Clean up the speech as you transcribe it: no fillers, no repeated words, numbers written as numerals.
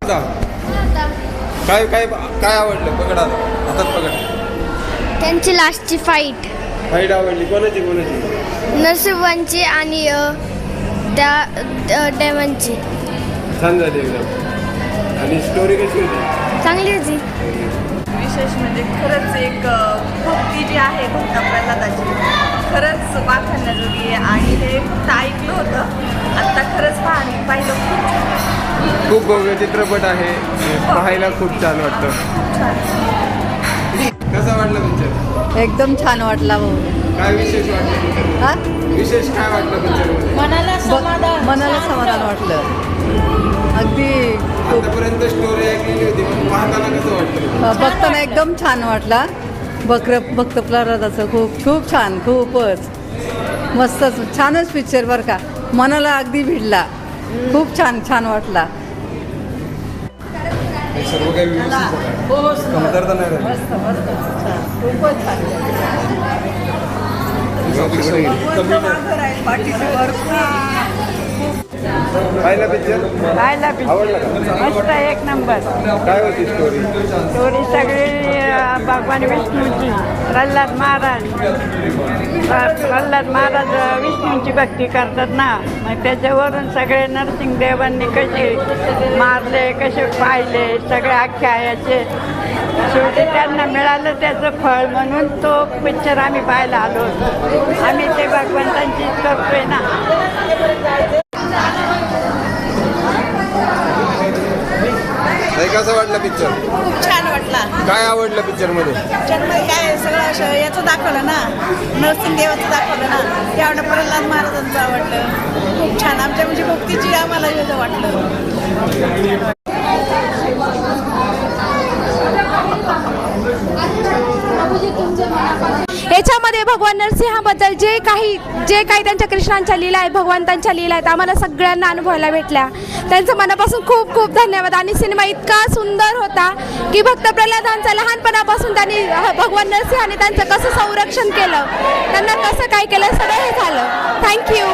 काय काय काय आवडलं? पकडा हातात पकड. त्यांची लास्टची फाईट फाईट आवडली. कोणाची? नरसिंहांची आणि त्या डेमनची छान झाली एकदम. आणि स्टोरी कशी होती? चांगली होती. विशेष म्हणजे खरंच एक भक्ती जी आहे भक्त प्रल्हादाची खरंच वाखाणण्याजोगी आहे. आणि हे फक्त ऐकलं होतं, आत्ता खरंच पाहिलं खूप छान. खूप भव्य चित्रपट आहे, पाहायला खूप छान वाटतं. कसा वाटलं पिक्चर? एकदम छान वाटला भाऊ. काय विशेष वाटलं पिक्चर? हा? विशेष काय वाटलं पिक्चरमध्ये? मनाला समाधान वाटलं. अगदी आतापर्यंत स्टोरी ऐकलेली होती, पण पाहताना कसं वाटलं? बघताना एकदम छान वाटला. भक्त प्रल्हादाचं खूप छान, खूपच मस्तच छानच पिक्चर बरं का. मनाला अगदी भिडला. खूप छान वाटला. सर्व काही व्यवस्थित होतं. कमतरता नाही राहिली. खूपच छान. पाहिला पिक्चर? पाहिला आवडला का? मस्त एक नंबर. काय होती स्टोरी? स्टोरी सगळी भगवान विष्णूची. प्रल्हाद महाराज विष्णूंची भक्ती करतात ना, मग त्याच्यावरून सगळे नरसिंहदेवांनी कसे मारले, कसे पाहिले, सगळे आख्या याचे शेवटी त्यांना मिळालं त्याचं फळ म्हणून तो पिक्चर आम्ही पाहायला आलो होतो. आम्ही ते भगवंतांचीच करतोय ना. कसा वाटला पिक्चर? खूप छान वाटला. काय आवडलं पिक्चरमध्ये? पिक्चरमध्ये काय सगळं याचं दाखवलं ना, नरसिंहदेवाचं दाखवलं ना, त्यावेळेला प्रल्हाद महाराजांचं आवडलं. खूप छान. आमच्या म्हणजे भक्तीची आम्हाला वेगळं वाटलं. याच्यामध्ये भगवान नरसिंहाबद्दल जे काही त्यांच्या कृष्णांच्या लीला आहेत, भगवंतांच्या लीला आहेत, आम्हाला सगळ्यांना अनुभवायला भेटल्या. त्यांचं मनापासून खूप धन्यवाद. आणि सिनेमा इतका सुंदर होता की भक्त प्रल्हादांचा लहानपणापासून त्यांनी भगवान नरसिंहाने त्यांचं कसं संरक्षण केलं, त्यांना कसं काय केलं, सगळं हे झालं. थँक्यू.